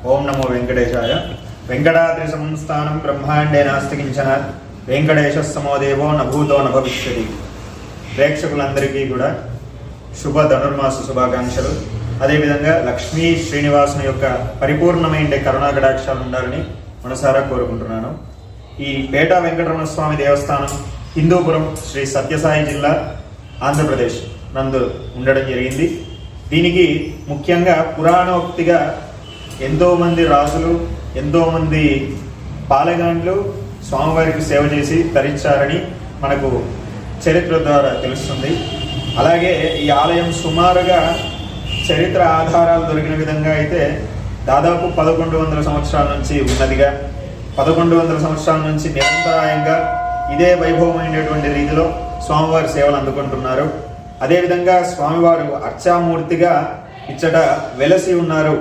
ఓం నమో వెంకటేశాయ. వెంకటాద్రి సంస్థానం బ్రహ్మాండే నాస్తి కించన వెంకటేశ సమోదేవో నభూతో నభవిష్యతి. ప్రేక్షకులందరికీ కూడా శుభ ధనుర్మాస శుభాకాంక్షలు. అదేవిధంగా లక్ష్మీ శ్రీనివాసుని యొక్క పరిపూర్ణమైన కరుణా కటాక్షాలు ఉండాలని మనసారా కోరుకుంటున్నాను. ఈ పేట వెంకటరమణ స్వామి దేవస్థానం హిందూపురం, శ్రీ సత్యసాయి జిల్లా, ఆంధ్రప్రదేశ్ నందు ఉండడం జరిగింది. దీనికి ముఖ్యంగా పురాణోక్తిగా ఎంతోమంది రాజులు, ఎంతోమంది పాలెగాండ్లు స్వామివారికి సేవ చేసి తరించారని మనకు చరిత్ర ద్వారా తెలుస్తుంది. అలాగే ఈ ఆలయం సుమారుగా చరిత్ర ఆధారాలు దొరికిన విధంగా అయితే దాదాపు 1100 సంవత్సరాల నుంచి ఉన్నదిగా, 1100 సంవత్సరాల నుంచి నిరంతరాయంగా ఇదే వైభవమైనటువంటి రీతిలో స్వామివారి సేవలు అందుకుంటున్నారు. అదేవిధంగా స్వామివారు అర్చామూర్తిగా ఇచ్చట వెలసి ఉన్నారు